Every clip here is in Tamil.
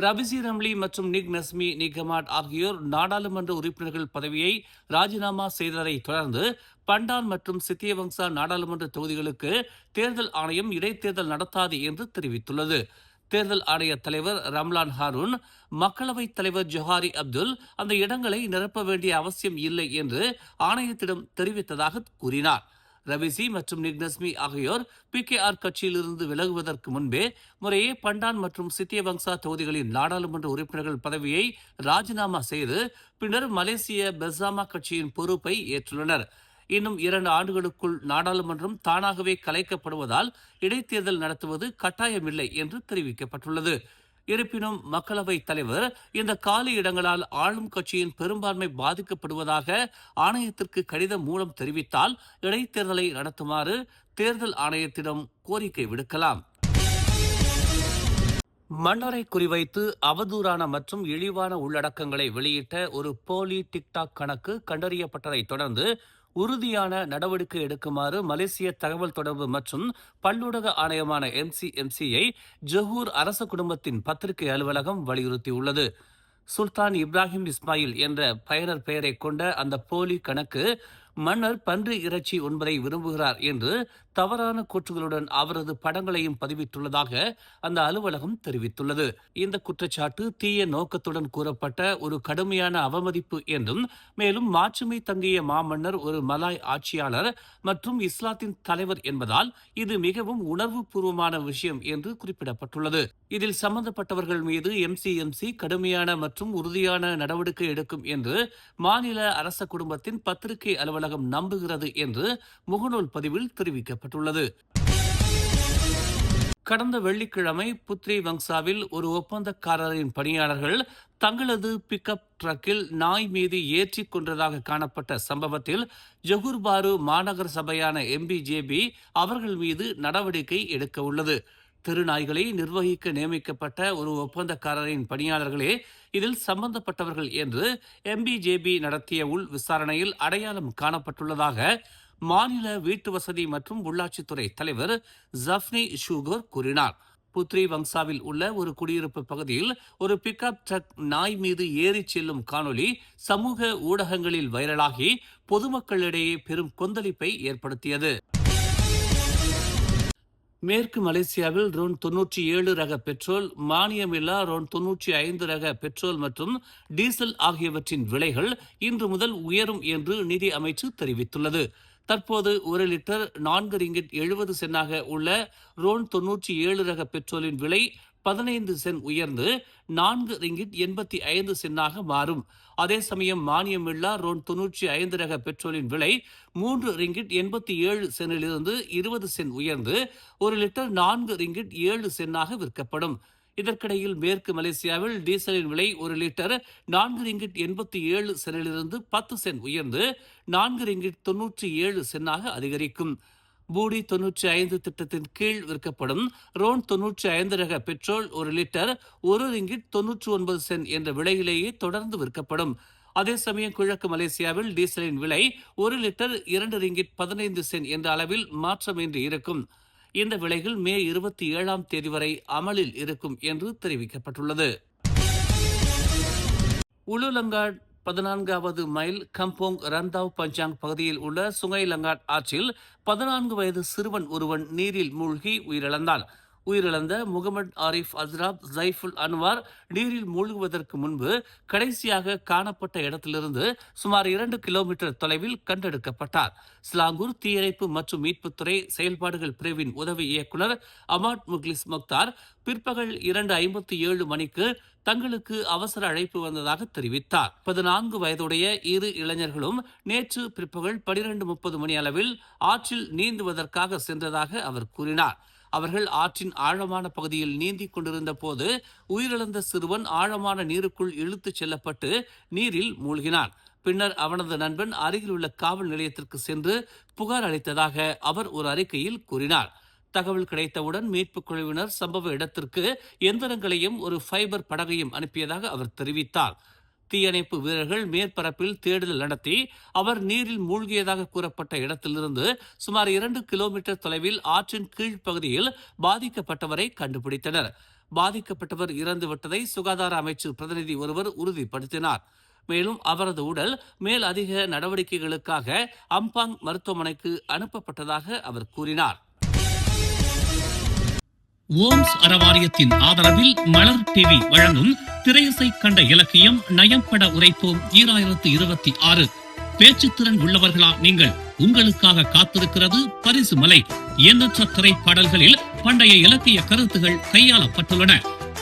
ரபிசி ரம்லி மற்றும் நிக் நஸ்மி நிகமாட் ஆகியோர் நாடாளுமன்ற உறுப்பினர்கள் பதவியை ராஜினாமா செய்ததை தொடர்ந்து பண்டான் மற்றும் சித்தியவங்சா நாடாளுமன்ற தொகுதிகளுக்கு தேர்தல் ஆணையம் இடைத்தேர்தல் நடத்தாது என்று தெரிவித்துள்ளது. தேர்தல் ஆணைய தலைவர் ரம்லான் ஹாரூன் மக்களவைத் தலைவர் ஜொஹாரி அப்துல் அந்த இடங்களை நிரப்ப வேண்டிய அவசியம் இல்லை என்று ஆணையத்திடம் தெரிவித்ததாக கூறினார். ரபிசி மற்றும் நிக்னஸ்மி ஆகியோர் PKR கட்சியிலிருந்து விலகுவதற்கு முன்பே முறையே பண்டான் மற்றும் சித்தியவங்சா தொகுதிகளின் நாடாளுமன்ற உறுப்பினர்கள் பதவியை ராஜினாமா செய்து பின்னர் மலேசிய பெர்சாமா கட்சியின் பொறுப்பை ஏற்றுள்ளனர். இன்னும் 2 ஆண்டுகளுக்குள் நாடாளுமன்றம் தானாகவே கலைக்கப்படுவதால் இடைத்தேர்தல் நடத்துவது கட்டாயமில்லை என்று தெரிவிக்கப்பட்டுள்ளது. இருப்பினும் மக்களவைத் தலைவர் இந்த காலி இடங்களால் ஆளும் கட்சியின் பெரும்பான்மை பாதிக்கப்படுவதாக ஆணையத்திற்கு கடிதம் மூலம் தெரிவித்தால் இடைத்தேர்தலை நடத்துமாறு தேர்தல் ஆணையத்திடம் கோரிக்கை விடுக்கலாம். மன்னரை குறிவைத்து அவதூறான மற்றும் இழிவான உள்ளடக்கங்களை வெளியிட்ட ஒரு போலி டிக்டாக் கணக்கு கண்டறியப்பட்டதைத் தொடர்ந்து உறுதியான நடவடிக்கை எடுக்குமாறு மலேசிய தகவல் தொடர்பு மற்றும் பல்லூடக ஆணையமான MCMC-யை ஜொஹூர் அரச குடும்பத்தின் பத்திரிகை அலுவலகம் வலியுறுத்தியுள்ளது. சுல்தான் இப்ராஹிம் இஸ்மாயில் என்ற பயனர் பெயரை கொண்ட அந்த போலி கணக்கு மன்னர் பன்றி இறைச்சி உண்பதை விரும்புகிறார் என்று தவறான கூற்றுகளுடன் அவரது படங்களையும் பதிவிட்டுள்ளதாக அந்த அலுவலகம் தெரிவித்துள்ளது. இந்த குற்றச்சாட்டு தீய நோக்கத்துடன் கூறப்பட்ட ஒரு கடுமையான அவமதிப்பு என்றும், மேலும் மாட்சிமை தங்கிய மாமன்னர் ஒரு மலாய் ஆட்சியாளர் மற்றும் இஸ்லாத்தின் தலைவர் என்பதால் இது மிகவும் உணர்வு பூர்வமான விஷயம் என்று குறிப்பிடப்பட்டுள்ளது. இதில் சம்பந்தப்பட்டவர்கள் மீது MCMC கடுமையான மற்றும் உறுதியான நடவடிக்கை எடுக்கும் என்று மாநில அரச குடும்பத்தின் பத்திரிகை அலுவலகம் நம்புகிறது என்று முகநூல் பதிவில் தெரிவிக்கப்பட்டுள்ளது. கடந்த வெள்ளிக்கிழமை புத்ரி வங்சாவில் ஒரு ஒப்பந்தக்காரரின் பணியாளர்கள் தங்களது பிக்கப் ட்ரக்கில் நாய் மீது ஏற்றிக் கொண்டதாக காணப்பட்ட சம்பவத்தில் ஜொஹூர் பாரு மாநகர சபையான MBJB அவர்கள் மீது நடவடிக்கை எடுக்க உள்ளது. தெருநாய்களை நிர்வகிக்க நியமிக்கப்பட்ட ஒரு ஒப்பந்தக்காரரின் பணியாளர்களே இதில் சம்பந்தப்பட்டவர்கள் என்று MBJB நடத்திய உள் விசாரணையில் அடையாளம் காணப்பட்டுள்ளதாக மாநில வீட்டு வசதி மற்றும் உள்ளாட்சித்துறை தலைவர் ஜஃப்னி ஷூகோர் கூறினார். புத்ரி வங்சாவில் உள்ள ஒரு குடியிருப்பு பகுதியில் ஒரு பிக்கப் ட்ரக் நாய் மீது ஏறிச் செல்லும் காணொலி சமூக ஊடகங்களில் வைரலாகி பொதுமக்களிடையே பெரும் கொந்தளிப்பை ஏற்படுத்தியது. மேற்கு மலேசியாவில் ரோன் 97 ரக பெட்ரோல், மானியமில்லா ரோன் 95 ரக பெட்ரோல் மற்றும் டீசல் ஆகியவற்றின் விலைகள் இன்று முதல் உயரும் என்று நிதி அமைச்சு தெரிவித்துள்ளது. தற்போது 1 லிட்டர் 4 ரிங்கிட் 70 சென்டாக உள்ள ரோன் 97 ரக பெட்ரோலின் விலை 15 சென்ட் உயர்ந்து 4 ரிங்கிட் 85 சென்டாக மாறும். அதே சமயம் மானியமில்லா ரோன் 95 ரக பெட்ரோலின் விலை 3 ரிங்கிட் 87 சென்டிலிருந்து 20 சென்ட் உயர்ந்து 1 லிட்டர் 4 ரிங்கிட் 7 சென்டாக விற்கப்படும். இதற்கிடையில் மேற்கு மலேசியாவில் டீசலின் விலை 1 லிட்டர் 4 ரிங்கிட் 87 சென்டிலிருந்து 10 சென்ட் உயர்ந்து 4 ரிங்கிட் 97 சென்டாக அதிகரிக்கும். பூடி 95 திட்டத்தின் கீழ் விற்கப்படும் ரோன் 95 ரக பெட்ரோல் 1 லிட்டர் 1 ரிங்கிட் 99 சென்ட் என்ற விலையிலேயே தொடர்ந்து விற்கப்படும். அதே சமயம் கிழக்கு மலேசியாவில் டீசலின் விலை 1 லிட்டர் 2 ரிங்கிட் 15 சென்ட் என்ற அளவில் மாற்றமின்றி இருக்கும். இந்த விலைகள் மே 27ஆம் தேதி வரை அமலில் இருக்கும் என்று தெரிவிக்கப்பட்டுள்ளது. உலுலங்காட் 14வது மைல் கம்போங் ரந்தாவ் பஞ்சாங் பகுதியில் உள்ள சுங்கை லங்காட் ஆற்றில் 14 வயது சிறுவன் ஒருவன் நீரில் மூழ்கி உயிரிழந்தான். உயிரிழந்த முகமது ஆரிஃப் அஸ்ராப் ஜைஃபுல் அன்வார் நீரில் மூழ்குவதற்கு முன்பு கடைசியாக காணப்பட்ட இடத்திலிருந்து சுமார் 2 கிலோமீட்டர் தொலைவில் கண்டெடுக்கப்பட்டார். ஸ்லாங்கூர் தீயணைப்பு மற்றும் மீட்புத்துறை செயல்பாடுகள் பிரிவின் உதவி இயக்குனர் அமாட் முக்லிஸ் மொக்தார் பிற்பகல் 2:57 மணிக்கு தங்களுக்கு அவசர அழைப்பு வந்ததாக தெரிவித்தார். 14 வயதுடைய 2 இளைஞர்களும் நேற்று பிற்பகல் 12:30 மணி அளவில் ஆற்றில் நீந்துவதற்காக சென்றதாக அவர் கூறினார். அவர்கள் ஆற்றின் ஆழமான பகுதியில் நீந்திக் கொண்டிருந்த போது உயிரிழந்த சிறுவன் ஆழமான நீருக்குள் இழுத்துச் செல்லப்பட்டு நீரில் மூழ்கினான். பின்னர் அவனது நண்பன் அருகில் உள்ள காவல் நிலையத்திற்கு சென்று புகார் அளித்ததாக அவர் ஒரு அறிக்கையில் கூறினார். தகவல் கிடைத்தவுடன் மீட்புக் குழுவினர் சம்பவ இடத்திற்கு எந்திரங்களையும் ஒரு ஃபைபர் படகையும் அனுப்பியதாக அவர் தெரிவித்தார். தீயணைப்பு வீரர்கள் மேற்பரப்பில் தேடுதல் நடத்தி அவர் நீரில் மூழ்கியதாக கூறப்பட்ட இடத்திலிருந்து சுமார் 2 கிலோமீட்டர் தொலைவில் ஆற்றின் கீழ்ப்பகுதியில் பாதிக்கப்பட்டவரை கண்டுபிடித்தனர். பாதிக்கப்பட்டவர் இறந்துவிட்டதை சுகாதார அமைச்சு பிரதிநிதி ஒருவர் உறுதிப்படுத்தினார். மேலும் அவரது உடல் மேல் அதிக நடவடிக்கைகளுக்காக அம்பாங் மருத்துவமனைக்கு அனுப்பப்பட்டதாக அவர் கூறினார். ஓம்ஸ் அறவாரியத்தின் ஆதரவில் மலர் டிவி வழங்கும் திரையிசை கண்ட இலக்கியம் நயம்பட உரைப்போம் 2026. பேச்சுத்திறன் உள்ளவர்களா நீங்கள்? உங்களுக்காக காத்திருக்கிறது பரிசு மலை. எண்ணற்ற திரைப்பாடல்களில் பண்டைய இலக்கிய கருத்துகள் கையாளப்பட்டுள்ளன.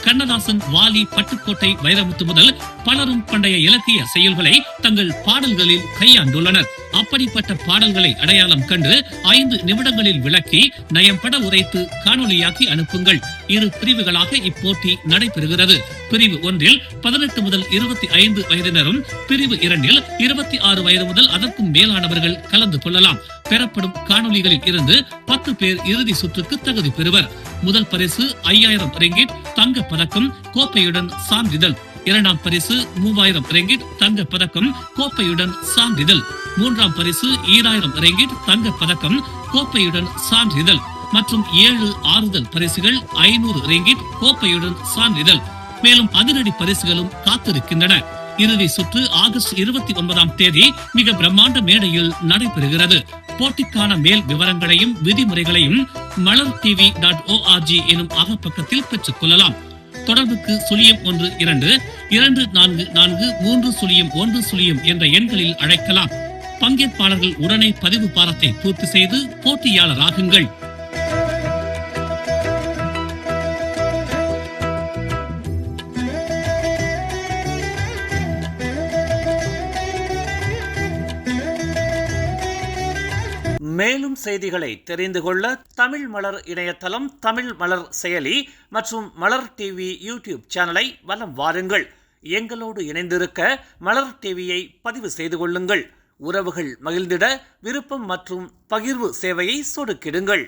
கண்ணதாசன், வாலி, பட்டுக்கோட்டை, வைரமுத்து முதல் பலரும் பண்டைய இலக்கிய செயல்களை தங்கள் பாடல்களில் கையாண்டுள்ளனர். அப்படிப்பட்ட பாடல்களை அடையாளம் கண்டு 5 நிமிடங்களில் விளக்கி நயம்பட உரைத்து காணொலியாக்கி அனுப்புங்கள். 2 பிரிவுகளாக இப்போட்டி நடைபெறுகிறது. பிரிவு 1 18 முதல் 25 வயதினரும், பிரிவு 2 26 வயது முதல் அதற்கும் மேலானவர்கள் கலந்து கொள்ளலாம். பெறப்படும் காணொலிகளில் இருந்து 10 பேர் இறுதி சுற்றுக்கு தகுதி பெறுவர். முதல் பரிசு 5000 ரிங்கிட் தங்க பதக்கம், கோப்பையுடன் சான்றிதழ். இரண்டாம் பரிசு 3000 ரிங்கிட் தங்க பதக்கம், கோப்பையுடன் சான்றிதழ். மூன்றாம் பரிசு 2000 ரிங்கிட் தங்க பதக்கம், கோப்பையுடன் சான்றிதழ். மற்றும் 7 ஆறுதல் பரிசுகள் 500 ரிங்கிட் கோப்பையுடன் சான்றிதழ். மேலும் அதிரடி பரிசுகளும் காத்திருக்கின்றன. இறுதி சுற்று ஆகஸ்ட் 29ஆம் தேதி மிக பிரம்மாண்ட மேடையில் நடைபெறுகிறது. போட்டிக்கான மேல் விவரங்களையும் விதிமுறைகளையும் malartv.org எனும் அகப்பக்கத்தில் பெற்றுக் கொள்ளலாம். தொடர்புக்கு 01 2 244 301 என்ற எண்களில் அழைக்கலாம். பங்கேற்பாளர்கள் உடனே பதிவு பாரத்தை பூர்த்தி செய்து போட்டியாளராகுங்கள். மேலும் செய்திகளை தெரிந்து கொள்ள தமிழ் மலர் இணையதளம், தமிழ் மலர் செயலி மற்றும் மலர் டிவி யூடியூப் சேனலை வலம் வாருங்கள். எங்களோடு இணைந்திருக்க மலர் டிவியை பதிவு செய்து கொள்ளுங்கள். உறவுகள் மகிழ்ந்திட விருப்பம் மற்றும் பகிர்வு சேவையை சொடுக்கிடுங்கள்.